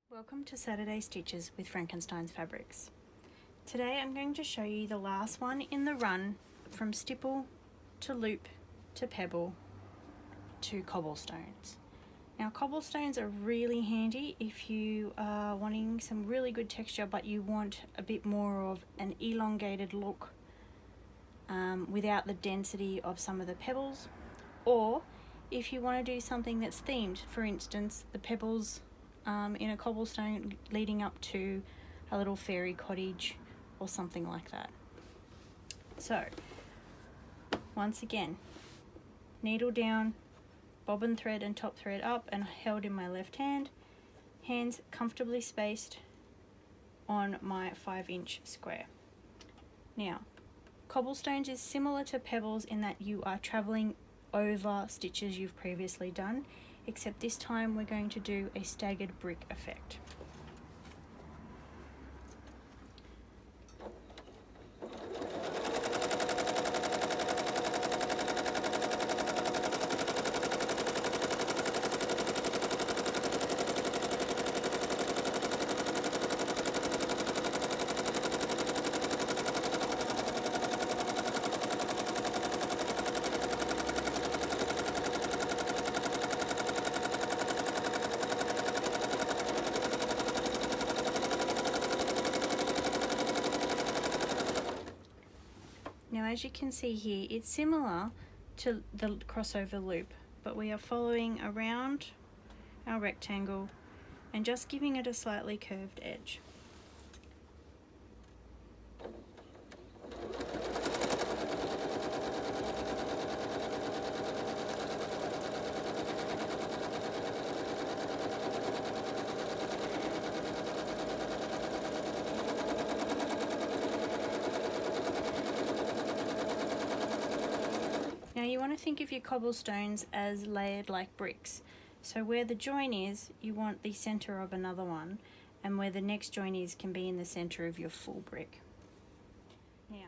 Welcome to Saturday Stitches with Frankenstein's Fabrics. Today I'm going to show you the last one in the run from stipple to loop to pebble to cobblestones. Now cobblestones are really handy if you are wanting some really good texture but you want a bit more of an elongated look without the density of some of the pebbles, or if you want to do something that's themed, for instance the pebbles in a cobblestone leading up to a little fairy cottage or something like that. So once again, needle down, bobbin thread and top thread up and held in my left hand, hands comfortably spaced on my 5-inch square. Now cobblestones is similar to pebbles in that you are traveling over stitches you've previously done, except this time we're going to do a staggered brick effect. Now as you can see here, it's similar to the crossover loop, but we are following around our rectangle and just giving it a slightly curved edge. Now you want to think of your cobblestones as layered like bricks. So where the join is, you want the center of another one, and where the next join is can be in the center of your full brick.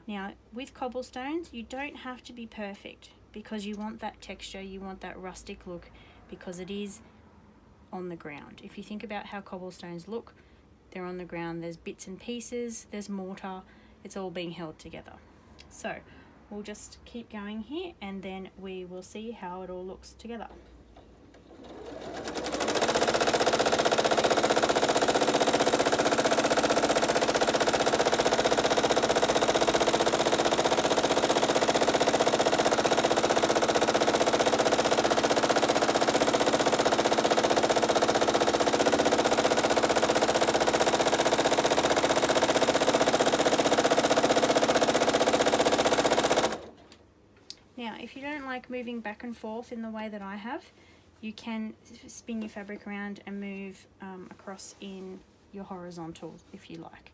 Now with cobblestones, you don't have to be perfect because you want that texture, you want that rustic look because it is on the ground. If you think about how cobblestones look, they're on the ground, there's bits and pieces, there's mortar, it's all being held together. So we'll just keep going here and then we will see how it all looks together. Now, if you don't like moving back and forth in the way that I have, you can spin your fabric around and move across in your horizontal if you like.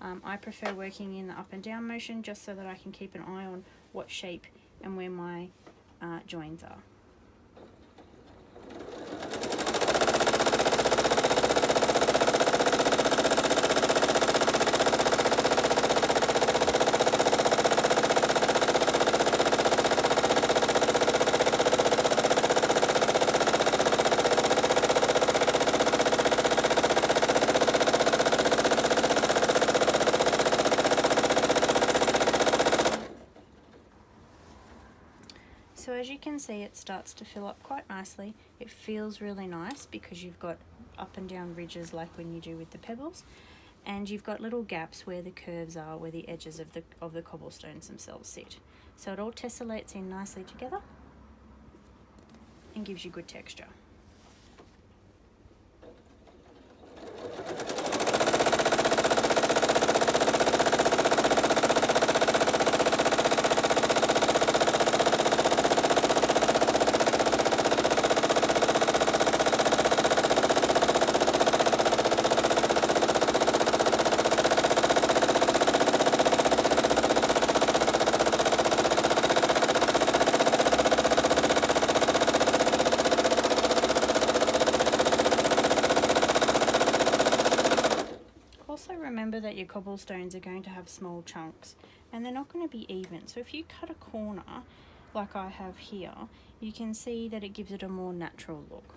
I prefer working in the up and down motion just so that I can keep an eye on what shape and where my joins are. So as you can see, it starts to fill up quite nicely. It feels really nice because you've got up and down ridges like when you do with the pebbles, and you've got little gaps where the curves are, where the edges of the cobblestones themselves sit. So it all tessellates in nicely together and gives you good texture. Remember that your cobblestones are going to have small chunks and they're not going to be even. So if you cut a corner like I have here, you can see that it gives it a more natural look.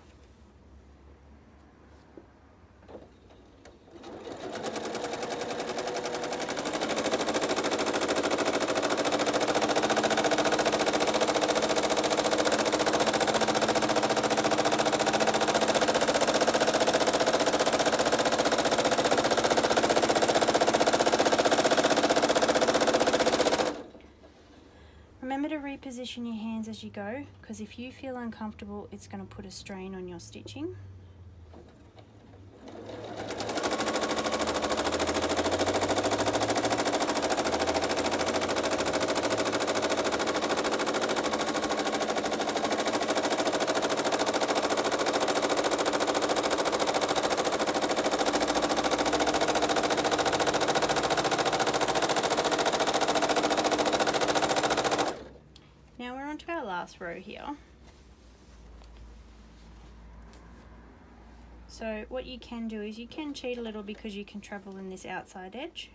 position your hands as you go, because if you feel uncomfortable, it's going to put a strain on your stitching. Now we're on to our last row here. So what you can do is you can cheat a little because you can travel in this outside edge.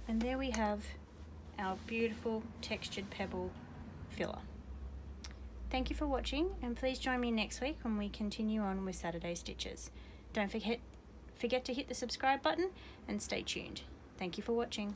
And there we have our beautiful textured pebble filler. Thank you for watching, and please join me next week when we continue on with Saturday Stitches. Don't forget to hit the subscribe button and stay tuned. Thank you for watching.